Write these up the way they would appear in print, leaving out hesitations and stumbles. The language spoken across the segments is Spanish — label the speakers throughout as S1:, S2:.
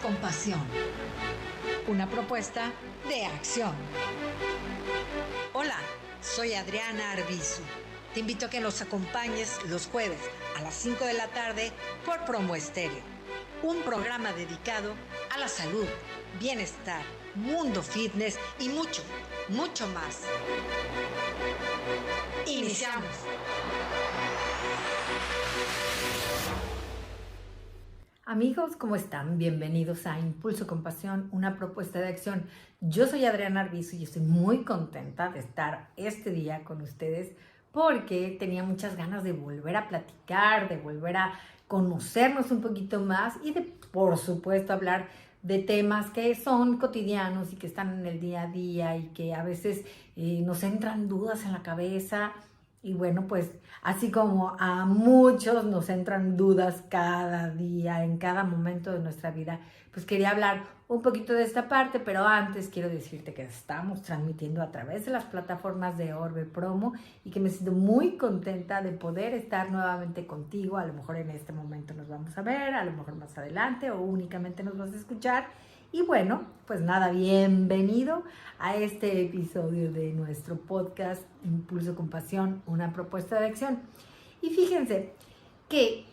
S1: con Pasión. Una propuesta de acción. Hola, soy Adriana Arbizu. Te invito a que nos acompañes los jueves a las 5 de la tarde por Promo Estéreo. Un programa dedicado a la salud, bienestar, mundo fitness y mucho, mucho más. Iniciamos. Amigos, ¿cómo están? Bienvenidos a Impulso con Pasión, una propuesta de acción. Yo soy Adriana Arbizu y estoy muy contenta de estar este día con ustedes porque tenía muchas ganas de volver a platicar, de volver a conocernos un poquito más y de, por supuesto, hablar de temas que son cotidianos y que están en el día a día y que a veces nos entran dudas en la cabeza. Y bueno, pues así como a muchos nos entran dudas cada día, en cada momento de nuestra vida, pues quería hablar un poquito de esta parte, pero antes quiero decirte que estamos transmitiendo a través de las plataformas de Orbe Promo y que me siento muy contenta de poder estar nuevamente contigo. A lo mejor en este momento nos vamos a ver, a lo mejor más adelante o únicamente nos vas a escuchar. Y bueno, pues nada, bienvenido a este episodio de nuestro podcast Impulso con Pasión, una propuesta de acción. Y fíjense que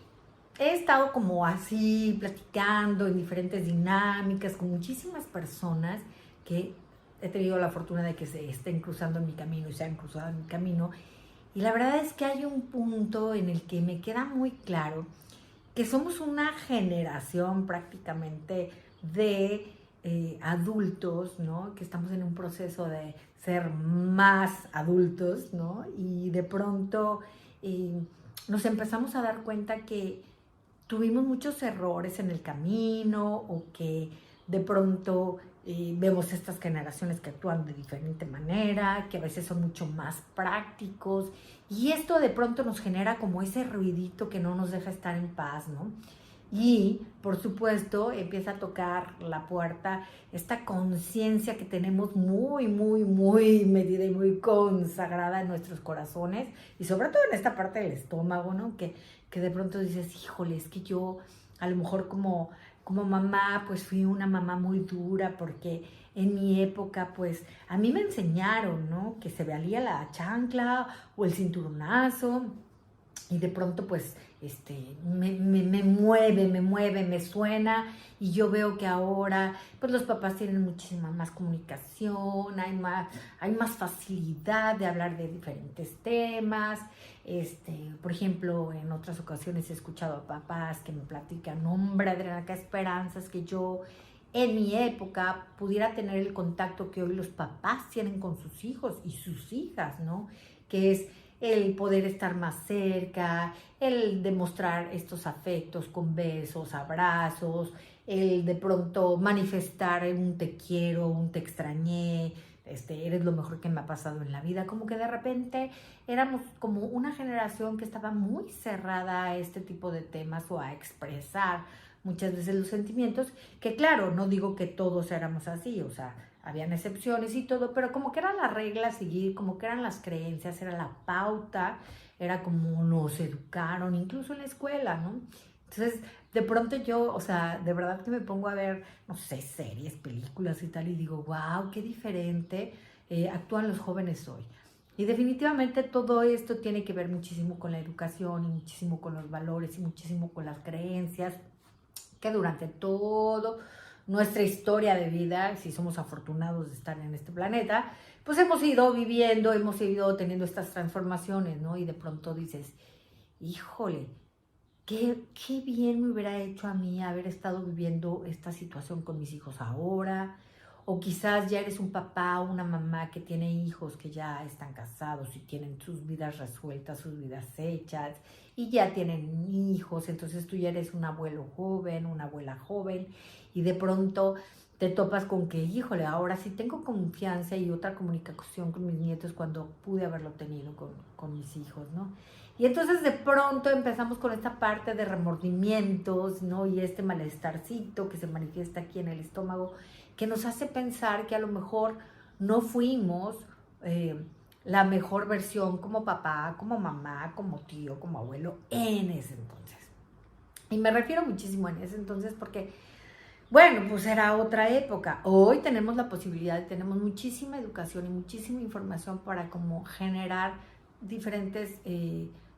S1: he estado como así platicando en diferentes dinámicas con muchísimas personas que he tenido la fortuna de que se estén cruzando en mi camino y se han cruzado en mi camino. Y la verdad es que hay un punto en el que me queda muy claro que somos una generación prácticamente de adultos, ¿no? Que estamos en un proceso de ser más adultos, ¿no? Y de pronto nos empezamos a dar cuenta que tuvimos muchos errores en el camino o que de pronto vemos estas generaciones que actúan de diferente manera, que a veces son mucho más prácticos y esto de pronto nos genera como ese ruidito que no nos deja estar en paz, ¿no? Y, por supuesto, empieza a tocar la puerta esta conciencia que tenemos muy, muy, muy medida y muy consagrada en nuestros corazones y sobre todo en esta parte del estómago, ¿no? Que de pronto dices, híjole, es que yo a lo mejor como mamá, pues fui una mamá muy dura porque en mi época, pues a mí me enseñaron, ¿no? Que se valía la chancla o el cinturonazo y de pronto pues me mueve, me suena y yo veo que ahora pues los papás tienen muchísima más comunicación, hay más facilidad de hablar de diferentes temas. Por ejemplo, en otras ocasiones he escuchado a papás que me platican, hombre, Adriana, qué esperanzas que yo en mi época pudiera tener el contacto que hoy los papás tienen con sus hijos y sus hijas, ¿no? Que es el poder estar más cerca, el demostrar estos afectos con besos, abrazos, el de pronto manifestar un te quiero, un te extrañé, eres lo mejor que me ha pasado en la vida. Como que de repente éramos como una generación que estaba muy cerrada a este tipo de temas o a expresar muchas veces los sentimientos, que claro, no digo que todos éramos así, o sea, habían excepciones y todo, pero como que era la regla a seguir, como que eran las creencias, era la pauta, era como nos educaron, incluso en la escuela, ¿no? Entonces, de pronto yo, o sea, de verdad que me pongo a ver, no sé, series, películas y tal, y digo, wow, qué diferente actúan los jóvenes hoy. Y definitivamente todo esto tiene que ver muchísimo con la educación y muchísimo con los valores y muchísimo con las creencias que durante todo nuestra historia de vida, si somos afortunados de estar en este planeta, pues hemos ido viviendo, hemos ido teniendo estas transformaciones, ¿no? Y de pronto dices, híjole, qué bien me hubiera hecho a mí haber estado viviendo esta situación con mis hijos ahora. O quizás ya eres un papá o una mamá que tiene hijos que ya están casados y tienen sus vidas resueltas, sus vidas hechas y ya tienen hijos, entonces tú ya eres un abuelo joven, una abuela joven y de pronto te topas con que, híjole, ahora sí tengo confianza y otra comunicación con mis nietos cuando pude haberlo tenido con mis hijos, ¿no? Y entonces de pronto empezamos con esta parte de remordimientos, ¿no? Y este malestarcito que se manifiesta aquí en el estómago, que nos hace pensar que a lo mejor no fuimos la mejor versión como papá, como mamá, como tío, como abuelo en ese entonces. Y me refiero muchísimo en ese entonces porque Bueno, pues era otra época. Hoy tenemos la posibilidad, tenemos muchísima educación y muchísima información para como generar diferentes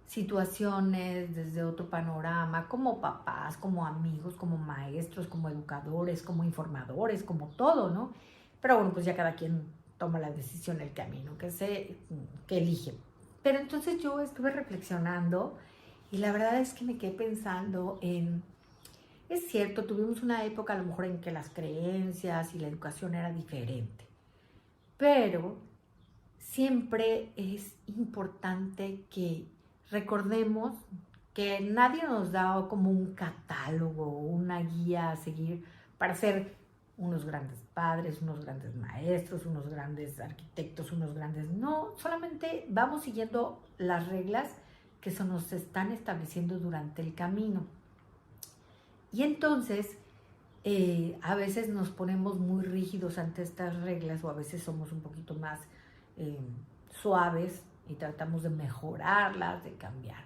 S1: situaciones desde otro panorama, como papás, como amigos, como maestros, como educadores, como informadores, como todo, ¿no? Pero bueno, pues ya cada quien toma la decisión, el camino que elige. Pero entonces yo estuve reflexionando y la verdad es que me quedé pensando en, es cierto, tuvimos una época a lo mejor en que las creencias y la educación era diferente, pero siempre es importante que recordemos que nadie nos da como un catálogo, una guía a seguir para ser unos grandes padres, unos grandes maestros, unos grandes arquitectos, unos grandes... No, solamente vamos siguiendo las reglas que se nos están estableciendo durante el camino. Y entonces, a veces nos ponemos muy rígidos ante estas reglas o a veces somos un poquito más eh, suaves y tratamos de mejorarlas, de cambiar.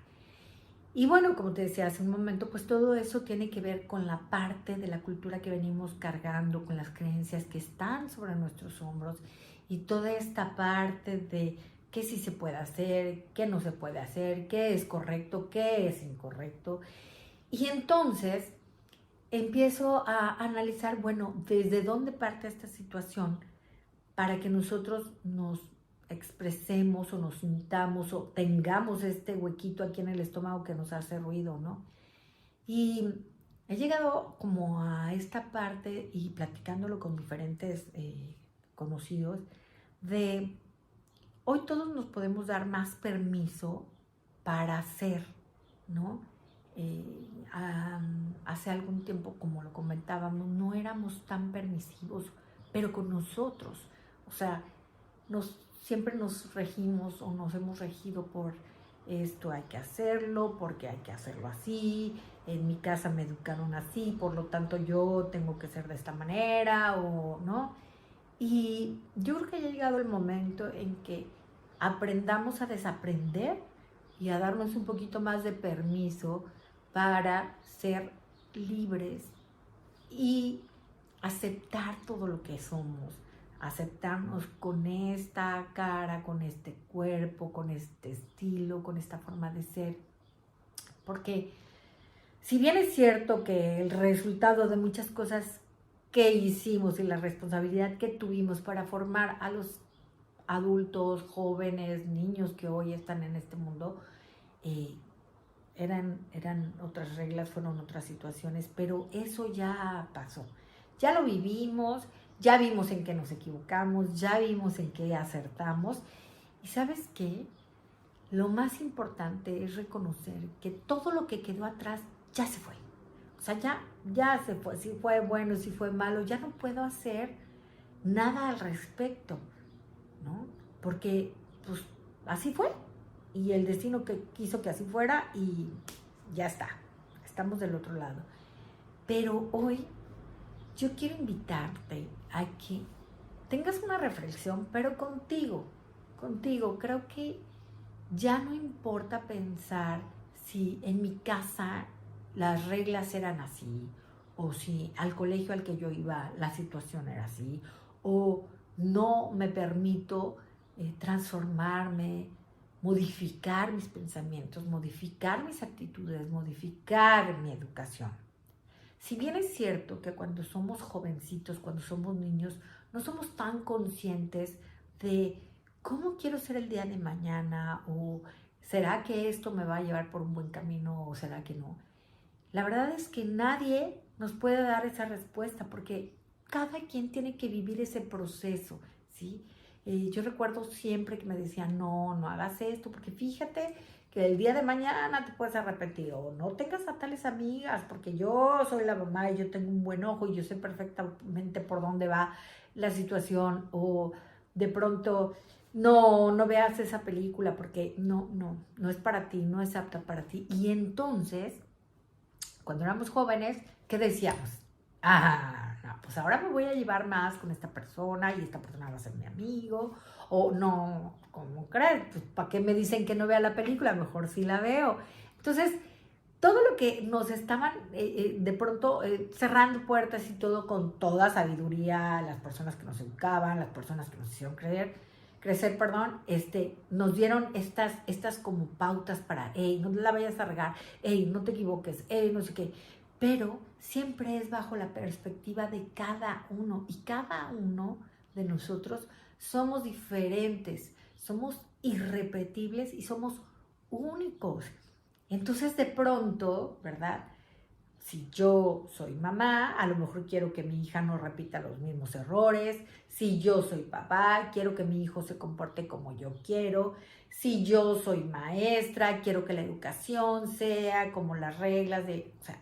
S1: Y bueno, como te decía hace un momento, pues todo eso tiene que ver con la parte de la cultura que venimos cargando, con las creencias que están sobre nuestros hombros y toda esta parte de qué sí se puede hacer, qué no se puede hacer, qué es correcto, qué es incorrecto. Y entonces empiezo a analizar, bueno, desde dónde parte esta situación para que nosotros nos expresemos o nos sintamos o tengamos este huequito aquí en el estómago que nos hace ruido, ¿no? Y he llegado como a esta parte y platicándolo con diferentes conocidos de hoy todos nos podemos dar más permiso para hacer, ¿no? Hace algún tiempo, como lo comentábamos, no éramos tan permisivos, pero con nosotros. O sea, siempre nos regimos o nos hemos regido por esto hay que hacerlo, porque hay que hacerlo así, en mi casa me educaron así, por lo tanto yo tengo que ser de esta manera, o no. Y yo creo que ya ha llegado el momento en que aprendamos a desaprender y a darnos un poquito más de permiso para ser libres y aceptar todo lo que somos, aceptarnos con esta cara, con este cuerpo, con este estilo, con esta forma de ser. Porque si bien es cierto que el resultado de muchas cosas que hicimos y la responsabilidad que tuvimos para formar a los adultos, jóvenes, niños que hoy están en este mundo, eh, eran otras reglas, fueron otras situaciones, pero eso ya pasó. Ya lo vivimos, ya vimos en qué nos equivocamos, ya vimos en qué acertamos. ¿Y sabes qué? Lo más importante es reconocer que todo lo que quedó atrás ya se fue. O sea, ya se fue. Si fue bueno, si fue malo, ya no puedo hacer nada al respecto, ¿no? Porque, pues, así fue. Y el destino que quiso que así fuera y ya está. Estamos del otro lado. Pero hoy yo quiero invitarte a que tengas una reflexión, pero contigo. Creo que ya no importa pensar si en mi casa las reglas eran así, o si al colegio al que yo iba la situación era así, o no me permito transformarme, modificar mis pensamientos, modificar mis actitudes, modificar mi educación. Si bien es cierto que cuando somos jovencitos, cuando somos niños, no somos tan conscientes de cómo quiero ser el día de mañana o será que esto me va a llevar por un buen camino o será que no. La verdad es que nadie nos puede dar esa respuesta porque cada quien tiene que vivir ese proceso, ¿sí? Yo recuerdo siempre que me decían, no hagas esto, porque fíjate que el día de mañana te puedes arrepentir, o no tengas a tales amigas, porque yo soy la mamá y yo tengo un buen ojo y yo sé perfectamente por dónde va la situación, o de pronto, no veas esa película porque no es para ti, no es apta para ti. Y entonces, cuando éramos jóvenes, ¿qué decíamos? No, pues ahora me voy a llevar más con esta persona y esta persona va a ser mi amigo. O no, ¿cómo crees? Pues ¿para qué me dicen que no vea la película? Mejor sí la veo. Entonces, todo lo que nos estaban de pronto cerrando puertas y todo con toda sabiduría, las personas que nos educaban, las personas que nos hicieron crecer, nos dieron estas como pautas para, hey, no la vayas a regar, hey, no te equivoques, hey, no sé qué, pero siempre es bajo la perspectiva de cada uno, y cada uno de nosotros somos diferentes, somos irrepetibles y somos únicos. Entonces de pronto, ¿verdad? Si yo soy mamá, a lo mejor quiero que mi hija no repita los mismos errores. Si yo soy papá, quiero que mi hijo se comporte como yo quiero. Si yo soy maestra, quiero que la educación sea como las reglas de... O sea,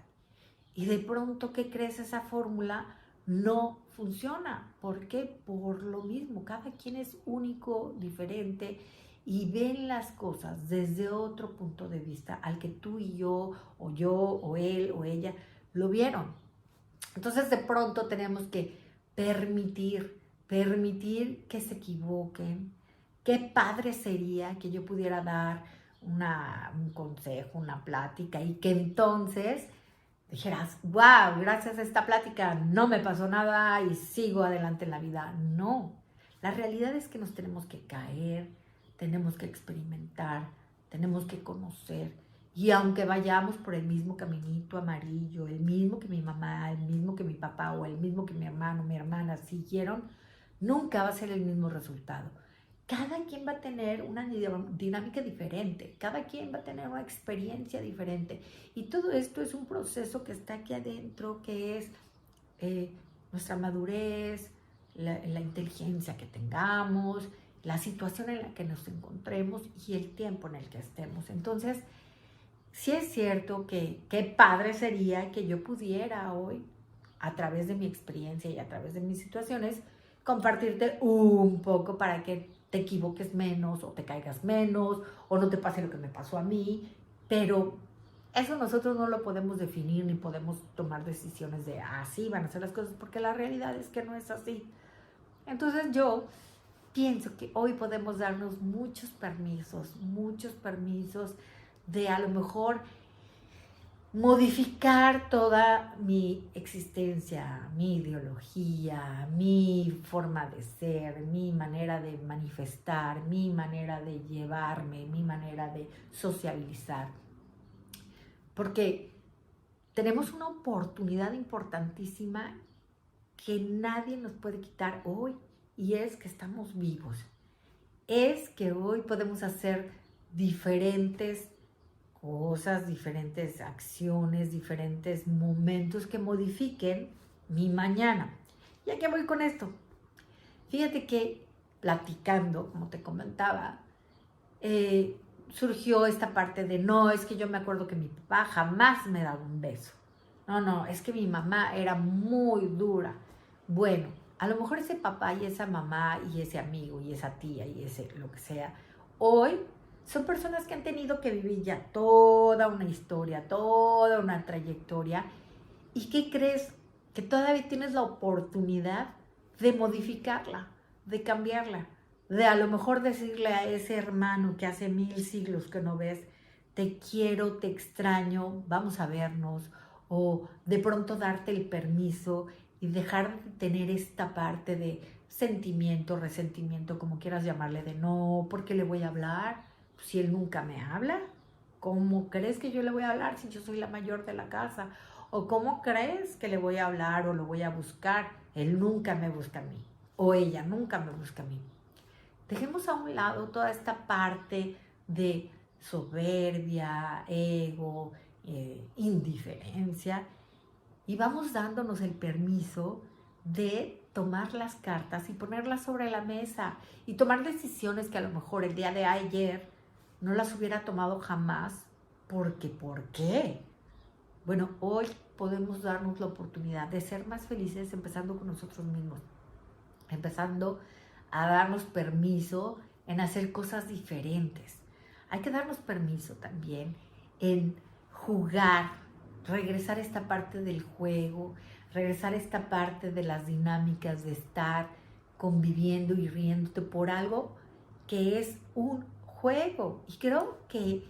S1: y de pronto, ¿qué crees? Esa fórmula no funciona. ¿Por qué? Por lo mismo. Cada quien es único, diferente y ven las cosas desde otro punto de vista al que tú y yo, o él, o ella, lo vieron. Entonces, de pronto tenemos que permitir que se equivoquen. Qué padre sería que yo pudiera dar un consejo, una plática y que entonces dijeras, wow, gracias a esta plática no me pasó nada y sigo adelante en la vida. No, la realidad es que nos tenemos que caer, tenemos que experimentar, tenemos que conocer. Y aunque vayamos por el mismo caminito amarillo, el mismo que mi mamá, el mismo que mi papá o el mismo que mi hermano, mi hermana siguieron, nunca va a ser el mismo resultado. Cada quien va a tener una dinámica diferente, cada quien va a tener una experiencia diferente. Y todo esto es un proceso que está aquí adentro, que es nuestra madurez, la inteligencia que tengamos, la situación en la que nos encontremos y el tiempo en el que estemos. Entonces, sí es cierto que qué padre sería que yo pudiera hoy, a través de mi experiencia y a través de mis situaciones, compartirte un poco para que te equivoques menos o te caigas menos o no te pase lo que me pasó a mí, pero eso nosotros no lo podemos definir ni podemos tomar decisiones de así van a ser las cosas, porque la realidad es que no es así. Entonces yo pienso que hoy podemos darnos muchos permisos de a lo mejor modificar toda mi existencia, mi ideología, mi forma de ser, mi manera de manifestar, mi manera de llevarme, mi manera de sociabilizar. Porque tenemos una oportunidad importantísima que nadie nos puede quitar hoy, y es que estamos vivos. Es que hoy podemos hacer diferentes cosas, diferentes acciones, diferentes momentos que modifiquen mi mañana. ¿Y a qué voy con esto? Fíjate que platicando, como te comentaba, surgió esta parte de no, es que yo me acuerdo que mi papá jamás me daba un beso. No, es que mi mamá era muy dura. Bueno, a lo mejor ese papá y esa mamá y ese amigo y esa tía y ese lo que sea, hoy son personas que han tenido que vivir ya toda una historia, toda una trayectoria. ¿Y qué crees? Que todavía tienes la oportunidad de modificarla, de cambiarla, de a lo mejor decirle a ese hermano que hace 1000 siglos que no ves, te quiero, te extraño, vamos a vernos, o de pronto darte el permiso y dejar de tener esta parte de sentimiento, resentimiento, como quieras llamarle, de no, ¿por qué le voy a hablar? Si él nunca me habla, ¿cómo crees que yo le voy a hablar si yo soy la mayor de la casa? ¿O cómo crees que le voy a hablar o lo voy a buscar? Él nunca me busca a mí, o ella nunca me busca a mí. Dejemos a un lado toda esta parte de soberbia, ego, indiferencia, y vamos dándonos el permiso de tomar las cartas y ponerlas sobre la mesa y tomar decisiones que a lo mejor el día de ayer no las hubiera tomado jamás, porque ¿por qué? Bueno, hoy podemos darnos la oportunidad de ser más felices empezando con nosotros mismos, empezando a darnos permiso en hacer cosas diferentes. Hay que darnos permiso también en jugar, regresar a esta parte del juego, regresar a esta parte de las dinámicas de estar conviviendo y riéndote por algo que es un juego. Y creo que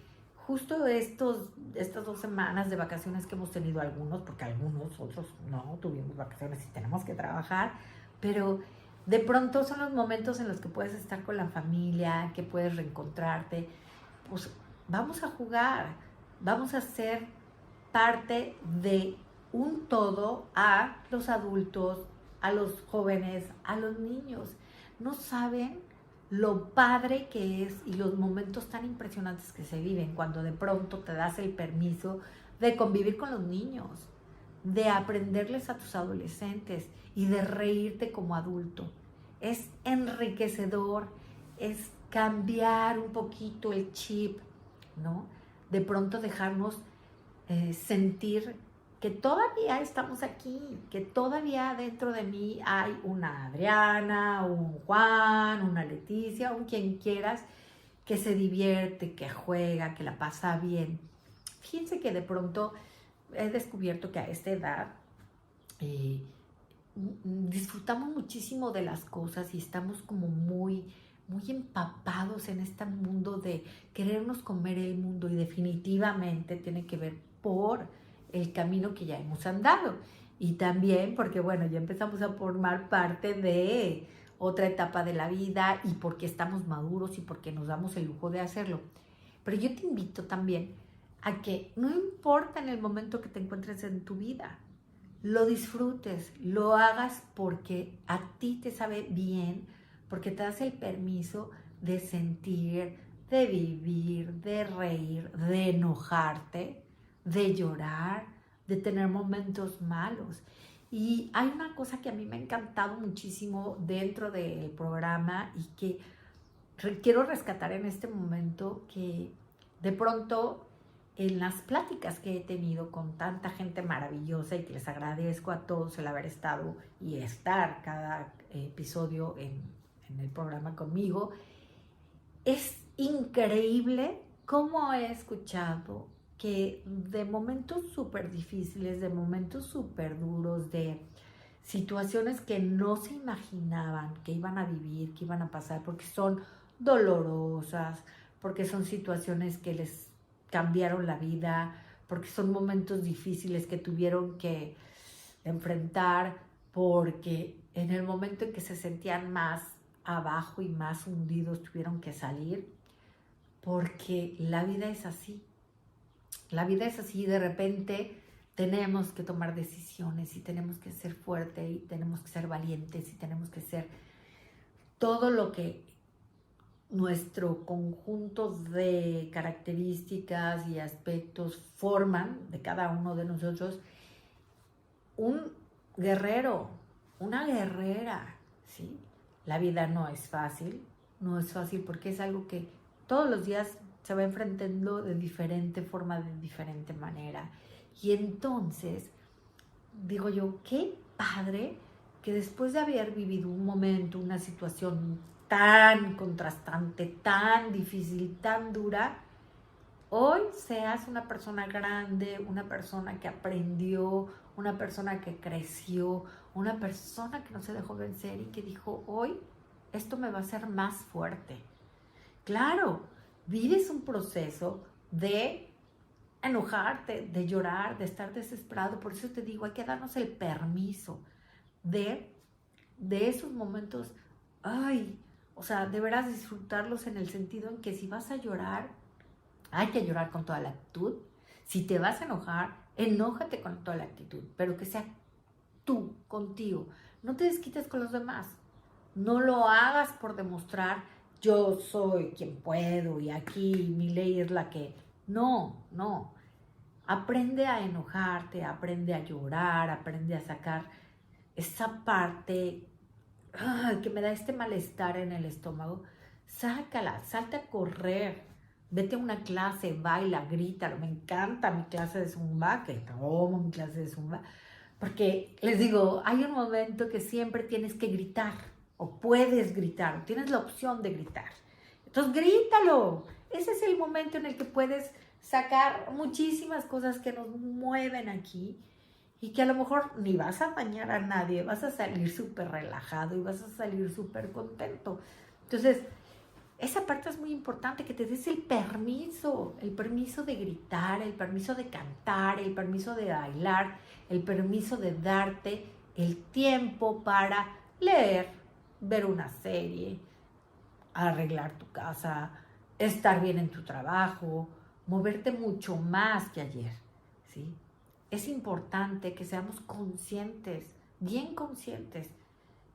S1: justo estas 2 semanas de vacaciones que hemos tenido algunos, porque algunos, otros no, tuvimos vacaciones y tenemos que trabajar, pero de pronto son los momentos en los que puedes estar con la familia, que puedes reencontrarte. Pues vamos a jugar, vamos a ser parte de un todo a los adultos, a los jóvenes, a los niños. No saben lo padre que es y los momentos tan impresionantes que se viven cuando de pronto te das el permiso de convivir con los niños, de aprenderles a tus adolescentes y de reírte como adulto. Es enriquecedor, es cambiar un poquito el chip, ¿no? De pronto dejarnos sentir que todavía estamos aquí, que todavía dentro de mí hay una Adriana, un Juan, una Leticia, un quien quieras, que se divierte, que juega, que la pasa bien. Fíjense que de pronto he descubierto que a esta edad disfrutamos muchísimo de las cosas y estamos como muy empapados en este mundo de querernos comer el mundo, y definitivamente tiene que ver por el camino que ya hemos andado, y también porque bueno, ya empezamos a formar parte de otra etapa de la vida y porque estamos maduros y porque nos damos el lujo de hacerlo. Pero yo te invito también a que no importa en el momento que te encuentres en tu vida, lo disfrutes, lo hagas porque a ti te sabe bien, porque te das el permiso de sentir, de vivir, de reír, de enojarte, de llorar, de tener momentos malos. Y hay una cosa que a mí me ha encantado muchísimo dentro del programa y que quiero rescatar en este momento, que de pronto en las pláticas que he tenido con tanta gente maravillosa, y que les agradezco a todos el haber estado y estar cada episodio en el programa conmigo, es increíble cómo he escuchado que de momentos súper difíciles, de momentos súper duros, de situaciones que no se imaginaban que iban a vivir, que iban a pasar, porque son dolorosas, porque son situaciones que les cambiaron la vida, porque son momentos difíciles que tuvieron que enfrentar, porque en el momento en que se sentían más abajo y más hundidos tuvieron que salir, porque la vida es así. La vida es así, de repente tenemos que tomar decisiones y tenemos que ser fuertes y tenemos que ser valientes y tenemos que ser todo lo que nuestro conjunto de características y aspectos forman de cada uno de nosotros un guerrero, una guerrera, ¿sí? La vida no es fácil porque es algo que todos los días se va enfrentando de diferente forma, de diferente manera. Y entonces, digo yo, qué padre que después de haber vivido un momento, una situación tan contrastante, tan difícil, tan dura, hoy seas una persona grande, una persona que aprendió, una persona que creció, una persona que no se dejó vencer y que dijo, hoy esto me va a hacer más fuerte. Claro, vives un proceso de enojarte, de llorar, de estar desesperado. Por eso te digo, hay que darnos el permiso de esos momentos, o sea, deberás disfrutarlos en el sentido en que si vas a llorar, hay que llorar con toda la actitud. Si te vas a enojar, enójate con toda la actitud, pero que sea tú, contigo. No te desquites con los demás. No lo hagas por demostrar yo soy quien puedo y aquí mi ley es la que... No. Aprende a enojarte, aprende a llorar, aprende a sacar esa parte que me da este malestar en el estómago. Sácala, salte a correr, vete a una clase, baila, grítalo. Me encanta mi clase de zumba, que tomo mi clase de zumba, porque les digo, hay un momento que siempre tienes que gritar, o puedes gritar, o tienes la opción de gritar. Entonces grítalo. Ese es el momento en el que puedes sacar muchísimas cosas que nos mueven aquí y que a lo mejor ni vas a dañar a nadie, vas a salir súper relajado y vas a salir súper contento. Entonces, esa parte es muy importante, que te des el permiso de gritar, el permiso de cantar, el permiso de bailar, el permiso de darte el tiempo para leer, ver una serie, arreglar tu casa, estar bien en tu trabajo, moverte mucho más que ayer, ¿sí? Es importante que seamos conscientes, bien conscientes,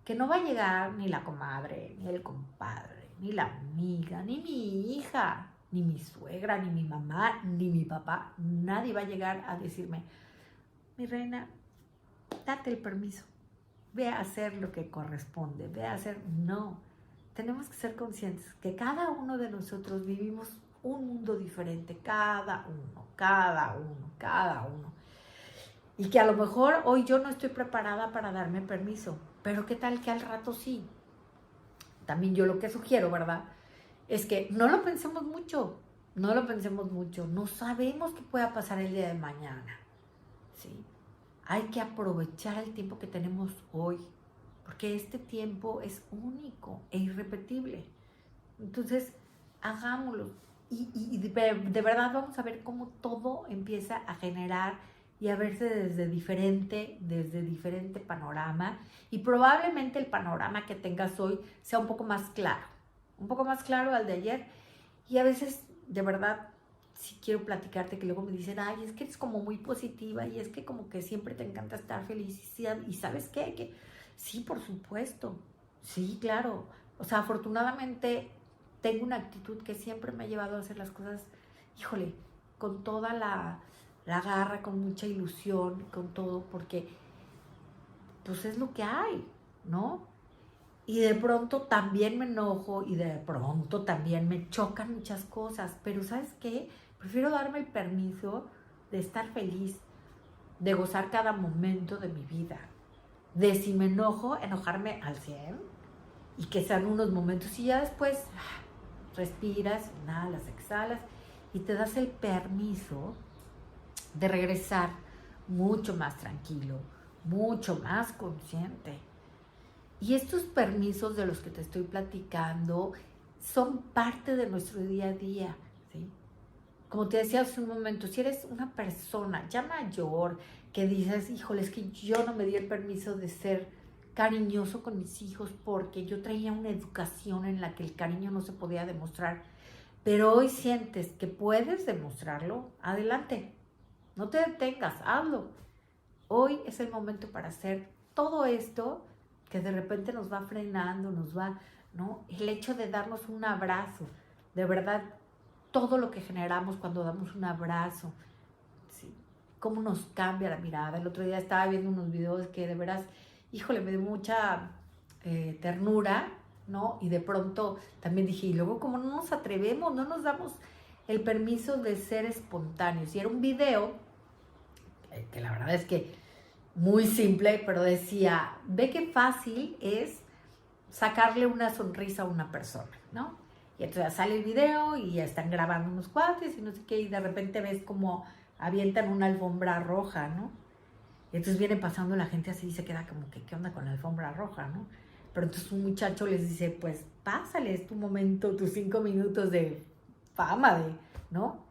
S1: que no va a llegar ni la comadre, ni el compadre, ni la amiga, ni mi hija, ni mi suegra, ni mi mamá, ni mi papá. Nadie va a llegar a decirme, mi reina, date el permiso, ve a hacer lo que corresponde, ve a hacer... No, tenemos que ser conscientes que cada uno de nosotros vivimos un mundo diferente, cada uno, cada uno, cada uno. Y que a lo mejor hoy yo no estoy preparada para darme permiso, pero qué tal que al rato sí. También yo lo que sugiero, ¿verdad? Es que no lo pensemos mucho, no lo pensemos mucho, no sabemos qué pueda pasar el día de mañana, ¿sí? Hay que aprovechar el tiempo que tenemos hoy, porque este tiempo es único e irrepetible. Entonces, hagámoslo. Y de verdad vamos a ver cómo todo empieza a generar y a verse desde diferente panorama. Y probablemente el panorama que tengas hoy sea un poco más claro al de ayer. Y a veces, de verdad, sí quiero platicarte que luego me dicen, ay, es que eres como muy positiva y es que como que siempre te encanta estar feliz. Y ¿sabes qué? Que sí, por supuesto. Sí, claro. O sea, afortunadamente tengo una actitud que siempre me ha llevado a hacer las cosas, híjole, con toda la garra, con mucha ilusión, con todo, porque pues es lo que hay, ¿no? Y de pronto también me enojo y de pronto también me chocan muchas cosas, pero ¿sabes qué? Prefiero darme el permiso de estar feliz, de gozar cada momento de mi vida, de si me enojo, enojarme al 100 y que sean unos momentos y ya después respiras, inhalas, exhalas y te das el permiso de regresar mucho más tranquilo, mucho más consciente. Y estos permisos de los que te estoy platicando son parte de nuestro día a día, ¿sí? Como te decía hace un momento, si eres una persona ya mayor que dices, híjole, es que yo no me di el permiso de ser cariñoso con mis hijos porque yo traía una educación en la que el cariño no se podía demostrar, pero hoy sientes que puedes demostrarlo, adelante, no te detengas, hazlo. Hoy es el momento para hacer todo esto que de repente nos va frenando, ¿no? El hecho de darnos un abrazo, de verdad, todo lo que generamos cuando damos un abrazo, ¿sí? Cómo nos cambia la mirada. El otro día estaba viendo unos videos que de veras, híjole, me dio mucha ternura, ¿no? Y de pronto también dije, y luego como no nos atrevemos, no nos damos el permiso de ser espontáneos. Y era un video que la verdad es que muy simple, pero decía, ve qué fácil es sacarle una sonrisa a una persona, ¿no? Y entonces sale el video y ya están grabando unos cuates y no sé qué, y de repente ves como avientan una alfombra roja, ¿no? Y entonces viene pasando la gente así y se queda como que, ¿qué onda con la alfombra roja, no? Pero entonces un muchacho les dice, pues pásale, es tu momento, tus 5 minutos de fama, ¿no?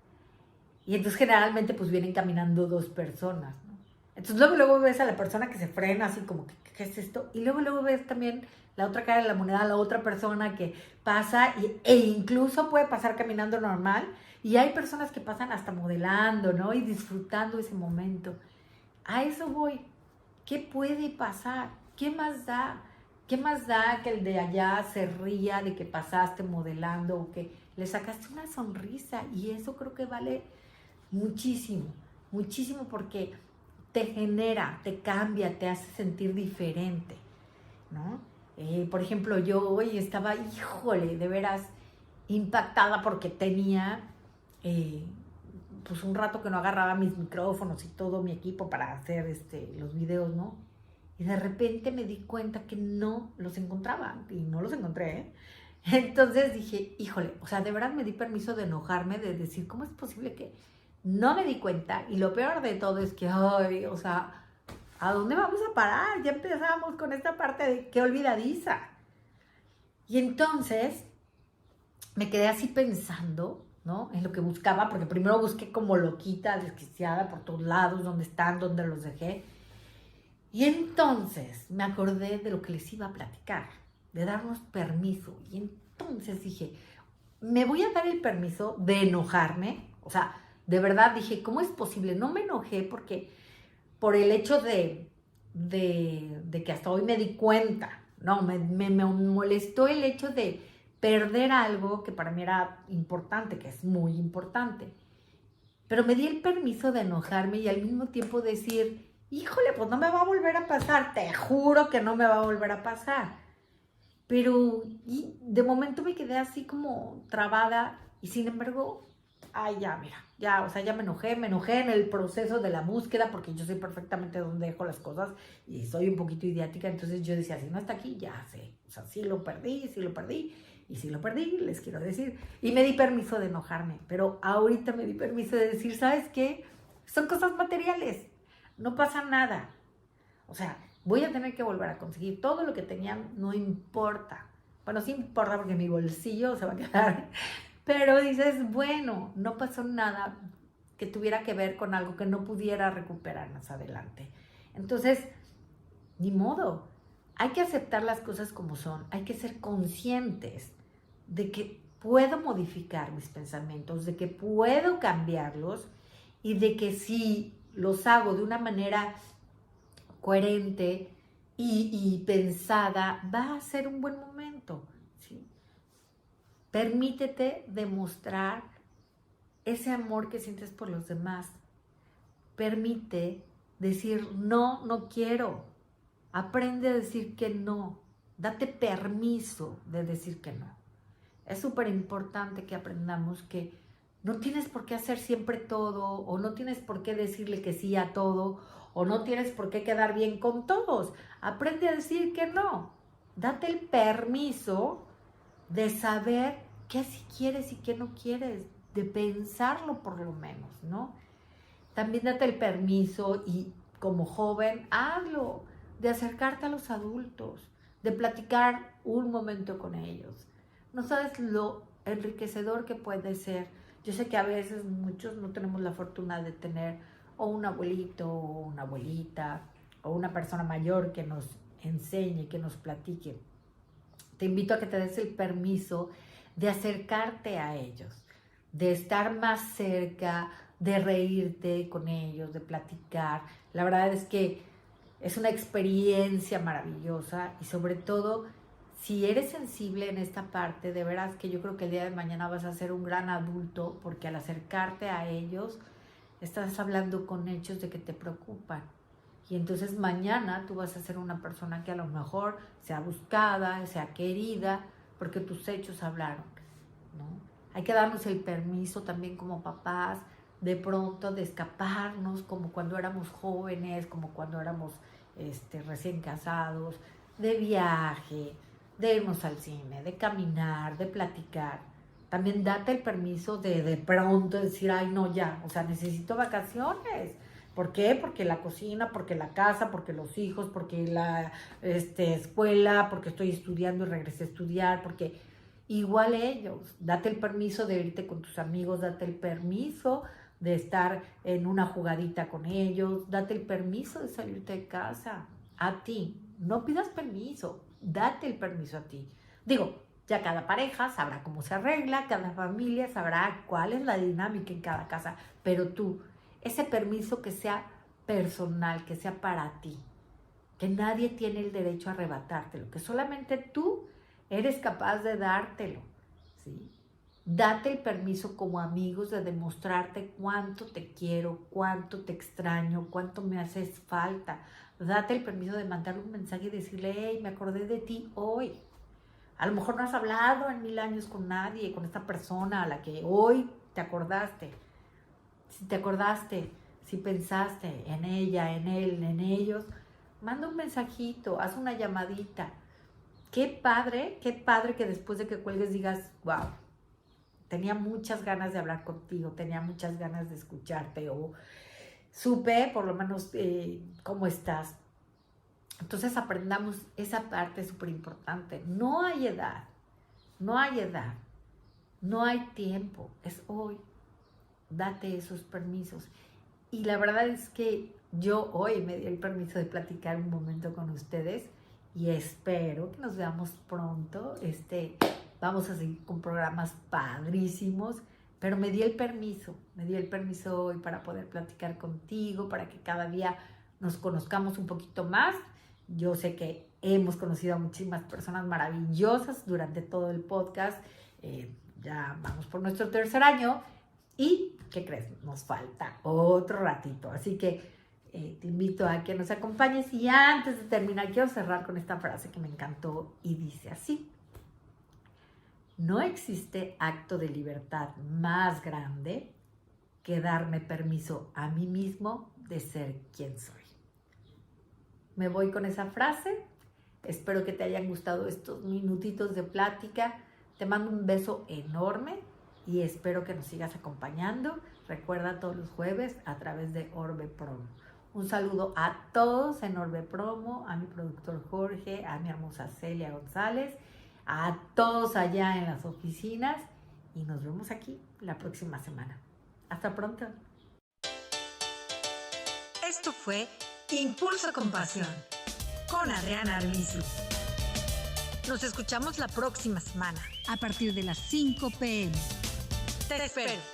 S1: Y entonces generalmente pues vienen caminando 2 personas, ¿no? Entonces luego ves a la persona que se frena así como, ¿qué es esto? Y luego ves también la otra cara de la moneda, la otra persona que pasa e incluso puede pasar caminando normal. Y hay personas que pasan hasta modelando, ¿no? Y disfrutando ese momento. A eso voy. ¿Qué puede pasar? ¿Qué más da? ¿Qué más da que el de allá se ría de que pasaste modelando o que le sacaste una sonrisa? Y eso creo que vale muchísimo, muchísimo porque te genera, te cambia, te hace sentir diferente, ¿no? Por ejemplo, yo hoy estaba, híjole, de veras impactada porque tenía pues un rato que no agarraba mis micrófonos y todo mi equipo para hacer los videos, ¿no? Y de repente me di cuenta que no los encontraba y no los encontré, ¿eh? Entonces dije, híjole, o sea, de verdad me di permiso de enojarme, de decir, ¿cómo es posible que no me di cuenta? Y lo peor de todo es que, ay, o sea, ¿a dónde vamos a parar? Ya empezamos con esta parte de qué olvidadiza. Y entonces me quedé así pensando, ¿no? En lo que buscaba, porque primero busqué como loquita, desquiciada por todos lados, dónde están, dónde los dejé. Y entonces me acordé de lo que les iba a platicar, de darnos permiso. Y entonces dije, me voy a dar el permiso de enojarme. O sea, de verdad dije, ¿cómo es posible? No me enojé porque por el hecho de que hasta hoy me di cuenta, no, me molestó el hecho de perder algo que para mí era importante, que es muy importante. Pero me di el permiso de enojarme y al mismo tiempo decir, híjole, pues no me va a volver a pasar, te juro que no me va a volver a pasar. Pero y de momento me quedé así como trabada y sin embargo, ay, ya, mira, ya, o sea, ya me enojé en el proceso de la búsqueda porque yo sé perfectamente dónde dejo las cosas y soy un poquito idiática, entonces yo decía, si no está aquí, ya sé, o sea, sí lo perdí, y si lo perdí, les quiero decir, y me di permiso de enojarme, pero ahorita me di permiso de decir, ¿sabes qué? Son cosas materiales, no pasa nada, o sea, voy a tener que volver a conseguir todo lo que tenía, no importa. Bueno, sí importa porque mi bolsillo se va a quedar. Pero dices, bueno, no pasó nada que tuviera que ver con algo que no pudiera recuperar más adelante. Entonces, ni modo. Hay que aceptar las cosas como son. Hay que ser conscientes de que puedo modificar mis pensamientos, de que puedo cambiarlos y de que si los hago de una manera coherente y pensada, va a ser un buen momento. ¿Sí? Permítete demostrar ese amor que sientes por los demás. Permite decir, no, no quiero. Aprende a decir que no. Date permiso de decir que no. Es súper importante que aprendamos que no tienes por qué hacer siempre todo, o no tienes por qué decirle que sí a todo, o no tienes por qué quedar bien con todos. Aprende a decir que no. Date el permiso de saber qué sí quieres y qué no quieres, de pensarlo por lo menos, ¿no? También date el permiso y como joven, hazlo, de acercarte a los adultos, de platicar un momento con ellos. No sabes lo enriquecedor que puede ser. Yo sé que a veces muchos no tenemos la fortuna de tener o un abuelito o una abuelita o una persona mayor que nos enseñe, que nos platique. Te invito a que te des el permiso de acercarte a ellos, de estar más cerca, de reírte con ellos, de platicar. La verdad es que es una experiencia maravillosa y sobre todo si eres sensible en esta parte, de veras que yo creo que el día de mañana vas a ser un gran adulto porque al acercarte a ellos estás hablando con hechos de que te preocupan. Y entonces mañana tú vas a ser una persona que a lo mejor sea buscada, sea querida, porque tus hechos hablaron, ¿no? Hay que darnos el permiso también como papás de pronto de escaparnos, como cuando éramos jóvenes, como cuando éramos recién casados, de viaje, de irnos al cine, de caminar, de platicar. También date el permiso de pronto decir, ay no, ya, o sea, necesito vacaciones. ¿Por qué? Porque la cocina, porque la casa, porque los hijos, porque la escuela, porque estoy estudiando y regresé a estudiar, porque igual ellos, date el permiso de irte con tus amigos, date el permiso de estar en una jugadita con ellos, date el permiso de salirte de casa, a ti, no pidas permiso, date el permiso a ti. Digo, ya cada pareja sabrá cómo se arregla, cada familia sabrá cuál es la dinámica en cada casa, pero tú, ese permiso que sea personal, que sea para ti, que nadie tiene el derecho a arrebatártelo, que solamente tú eres capaz de dártelo, ¿sí? Date el permiso como amigos de demostrarte cuánto te quiero, cuánto te extraño, cuánto me haces falta. Date el permiso de mandarle un mensaje y decirle, hey, me acordé de ti hoy. A lo mejor no has hablado en 1000 años con nadie, con esta persona a la que hoy te acordaste. Si te acordaste, si pensaste en ella, en él, en ellos, manda un mensajito, haz una llamadita. Qué padre que después de que cuelgues digas, wow, tenía muchas ganas de hablar contigo, tenía muchas ganas de escucharte o supe por lo menos cómo estás. Entonces aprendamos esa parte súper importante. No hay edad, no hay edad No hay tiempo, es hoy. Date esos permisos. Y la verdad es que yo hoy me di el permiso de platicar un momento con ustedes y espero que nos veamos pronto. Vamos a seguir con programas padrísimos, pero me di el permiso hoy para poder platicar contigo, para que cada día nos conozcamos un poquito más. Yo sé que hemos conocido a muchísimas personas maravillosas durante todo el podcast. Ya vamos por nuestro 3er año y, ¿qué crees? Nos falta otro ratito. Así que te invito a que nos acompañes y antes de terminar quiero cerrar con esta frase que me encantó y dice así: no existe acto de libertad más grande que darme permiso a mí mismo de ser quien soy. Me voy con esa frase. Espero que te hayan gustado estos minutitos de plática. Te mando un beso enorme y espero que nos sigas acompañando. Recuerda, todos los jueves a través de Orbe Promo. Un saludo a todos en Orbe Promo, a mi productor Jorge, a mi hermosa Celia González, a todos allá en las oficinas y nos vemos aquí la próxima semana. Hasta pronto.
S2: Esto fue Impulso con Pasión con Adriana Arbizu. Nos escuchamos la próxima semana
S3: a partir de las 5 p.m.
S2: Te espero.